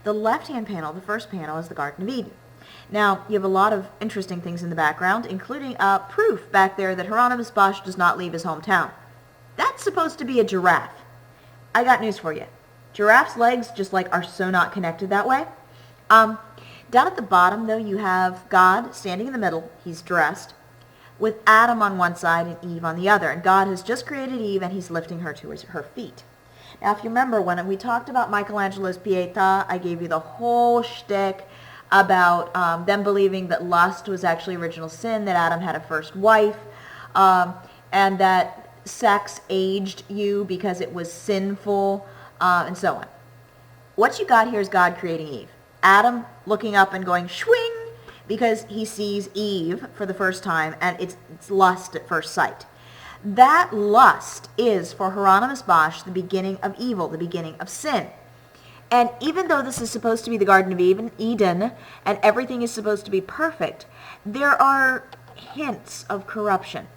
The left-hand panel, the first panel, is the Garden of Eden. Now, you have a lot of interesting things in the background, including proof back there that Hieronymus Bosch does not leave his hometown. That's supposed to be a giraffe. I got news for you. Giraffes' legs just are so not connected that way. Down at the bottom, though, you have God standing in the middle. He's dressed, with Adam on one side and Eve on the other. And God has just created Eve, and he's lifting her to her feet. Now, if you remember, when we talked about Michelangelo's Pietà, I gave you the whole shtick about them believing that lust was actually original sin, that Adam had a first wife, and that sex aged you because it was sinful, and so on. What you got here is God creating Eve. Adam looking up and going, swing, because he sees Eve for the first time, and it's lust at first sight. That lust is, for Hieronymus Bosch, the beginning of evil, the beginning of sin. And even though this is supposed to be the Garden of Eden, and everything is supposed to be perfect, there are hints of corruption.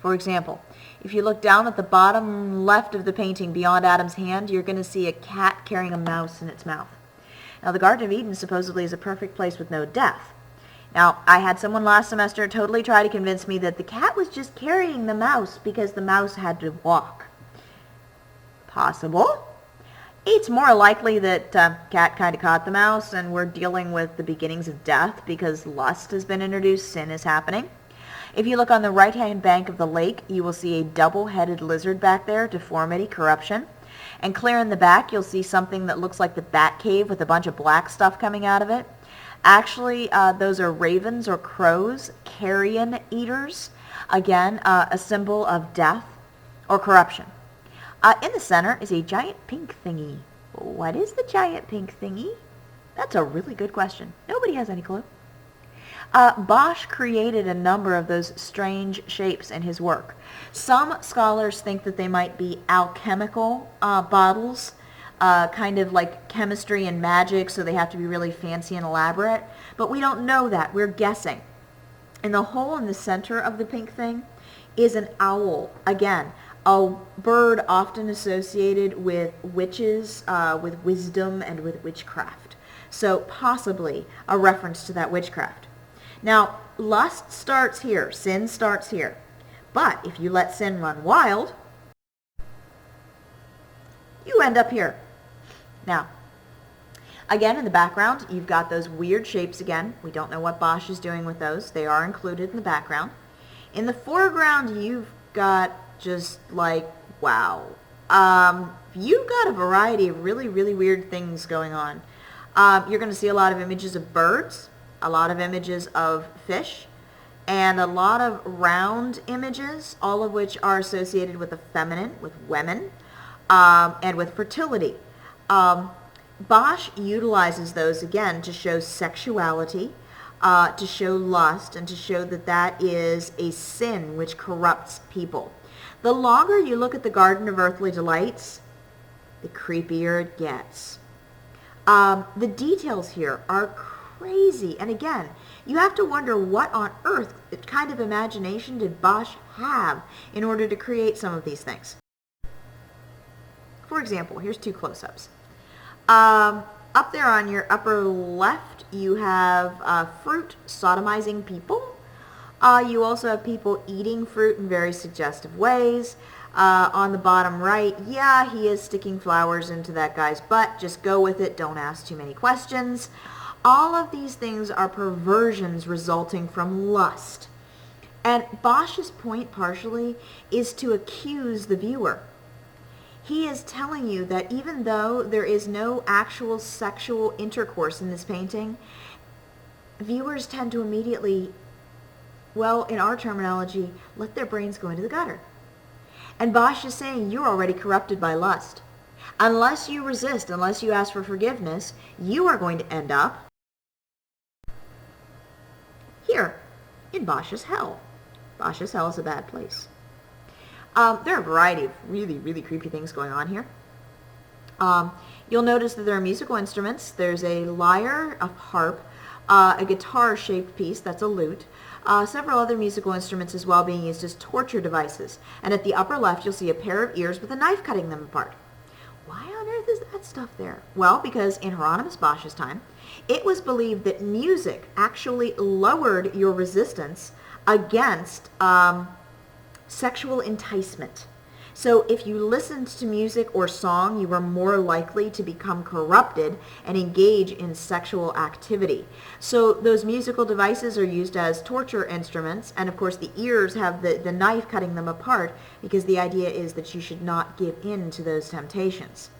For example, if you look down at the bottom left of the painting beyond Adam's hand, you're going to see a cat carrying a mouse in its mouth. Now, the Garden of Eden supposedly is a perfect place with no death. Now, I had someone last semester totally try to convince me that the cat was just carrying the mouse because the mouse had to walk. Possible. It's more likely that cat kind of caught the mouse and we're dealing with the beginnings of death because lust has been introduced, sin is happening. If you look on the right-hand bank of the lake, you will see a double-headed lizard back there, deformity, corruption. And clear in the back, you'll see something that looks like the bat cave with a bunch of black stuff coming out of it. Actually, those are ravens or crows, carrion eaters. Again, a symbol of death or corruption. In the center is a giant pink thingy. What is the giant pink thingy? That's a really good question. Nobody has any clue. Bosch created a number of those strange shapes in his work. Some scholars think that they might be alchemical bottles, kind of like chemistry and magic, so they have to be really fancy and elaborate. But we don't know that. We're guessing. And the hole in the center of the pink thing is an owl. Again, a bird often associated with witches, with wisdom, and with witchcraft. So possibly a reference to that witchcraft. Now, lust starts here. Sin starts here. But if you let sin run wild, you end up here. Now, again, in the background, you've got those weird shapes again. We don't know what Bosch is doing with those. They are included in the background. In the foreground, you've got just wow. You've got a variety of really, really weird things going on. You're going to see a lot of images of birds, a lot of images of fish, and a lot of round images, all of which are associated with the feminine, with women, and with fertility. Bosch utilizes those, again, to show sexuality, to show lust, and to show that that is a sin which corrupts people. The longer you look at the Garden of Earthly Delights, the creepier it gets. The details here are crazy. And again, you have to wonder what on earth kind of imagination did Bosch have in order to create some of these things. For example, here's two close-ups. Up there on your upper left, you have fruit sodomizing people. You also have people eating fruit in very suggestive ways. On the bottom right, yeah, he is sticking flowers into that guy's butt. Just go with it. Don't ask too many questions. All of these things are perversions resulting from lust. And Bosch's point, partially, is to accuse the viewer. He is telling you that even though there is no actual sexual intercourse in this painting, viewers tend to immediately, well, in our terminology, let their brains go into the gutter. And Bosch is saying you're already corrupted by lust. Unless you resist, unless you ask for forgiveness, you are going to end up here in Bosch's hell. Bosch's hell is a bad place. There are a variety of really, really creepy things going on here. You'll notice that there are musical instruments. There's a lyre, a harp, a guitar-shaped piece, that's a lute, several other musical instruments as well being used as torture devices. And at the upper left, you'll see a pair of ears with a knife cutting them apart. why on earth is that stuff there? Well, because in Hieronymus Bosch's time, it was believed that music actually lowered your resistance against sexual enticement. So if you listened to music or song, you were more likely to become corrupted and engage in sexual activity. So those musical devices are used as torture instruments, and of course the ears have the knife cutting them apart, because the idea is that you should not give in to those temptations.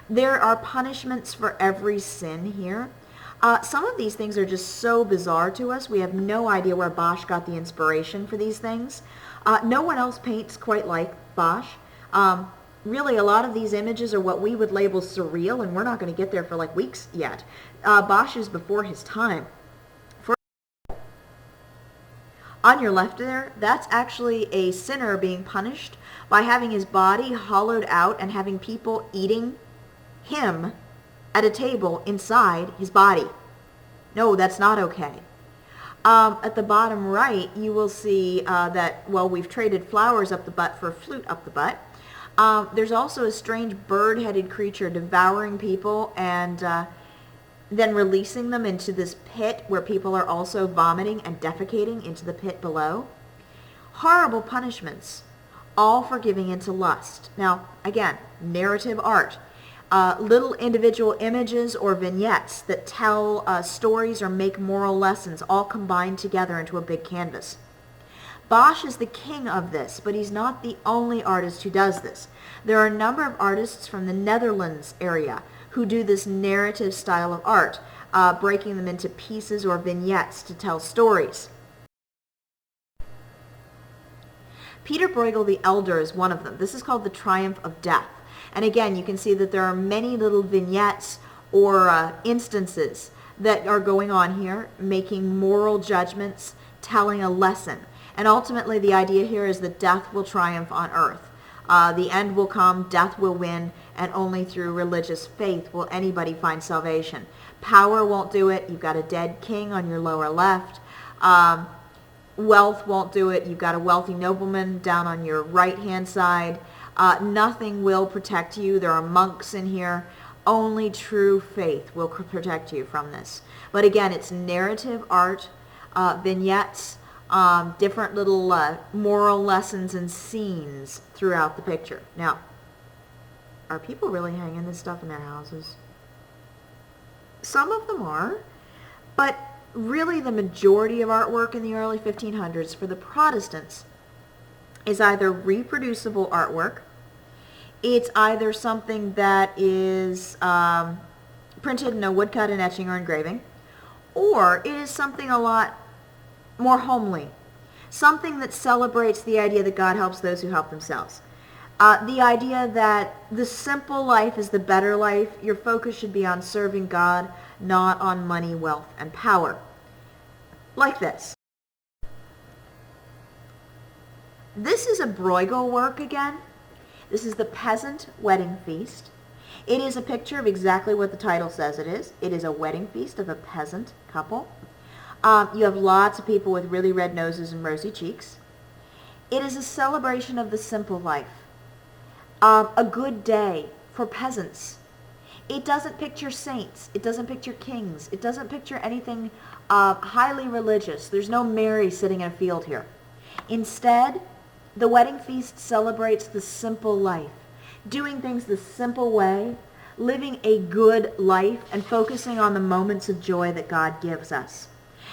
There are punishments for every sin here. Some of these things are just so bizarre to us. We have no idea where Bosch got the inspiration for these things. No one else paints quite like Bosch. Really, a lot of these images are what we would label surreal, and we're not going to get there for like weeks yet. Bosch is before his time. On your left there, that's actually a sinner being punished by having his body hollowed out and having people eating him at a table inside his body. No, that's not okay. At the bottom right, you will see that, well, we've traded flowers up the butt for a flute up the butt. There's also a strange bird-headed creature devouring people and then releasing them into this pit where people are also vomiting and defecating into the pit below. Horrible punishments, all for giving into lust. Now, again, narrative art. Little individual images or vignettes that tell stories or make moral lessons, all combined together into a big canvas. Bosch is the king of this, but he's not the only artist who does this. There are a number of artists from the Netherlands area who do this narrative style of art, breaking them into pieces or vignettes to tell stories. Peter Bruegel the Elder is one of them. This is called The Triumph of Death. And again, you can see that there are many little vignettes or instances that are going on here, making moral judgments, telling a lesson. And ultimately, the idea here is that death will triumph on earth. The end will come, death will win, and only through religious faith will anybody find salvation. Power won't do it. You've got a dead king on your lower left. Wealth won't do it. You've got a wealthy nobleman down on your right-hand side. Nothing will protect you. There are monks in here. Only true faith will protect you from this. But again, it's narrative art, vignettes, different little moral lessons and scenes throughout the picture. Now, are people really hanging this stuff in their houses? Some of them are, but really the majority of artwork in the early 1500s for the Protestants is either reproducible artwork, it's either something that is printed in a woodcut and etching or engraving, or it is something a lot more homely, something that celebrates the idea that God helps those who help themselves. The idea that the simple life is the better life. Your focus should be on serving God, not on money, wealth, and power. Like this. This is a Bruegel work again. This is the Peasant Wedding Feast. It is a picture of exactly what the title says it is. It is a wedding feast of a peasant couple. You have lots of people with really red noses and rosy cheeks. It is a celebration of the simple life. A good day for peasants. It doesn't picture saints. It doesn't picture kings. It doesn't picture anything highly religious. There's no Mary sitting in a field here. Instead, the wedding feast celebrates the simple life, doing things the simple way, living a good life, and focusing on the moments of joy that God gives us.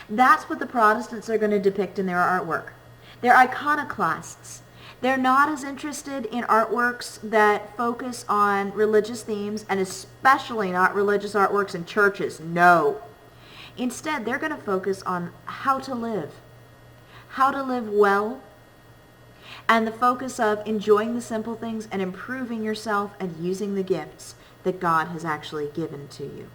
That's what the Protestants are going to depict in their artwork. They're iconoclasts. They're not as interested in artworks that focus on religious themes, and especially not religious artworks in churches. No. Instead, they're going to focus on how to live well, and the focus of enjoying the simple things and improving yourself and using the gifts that God has actually given to you.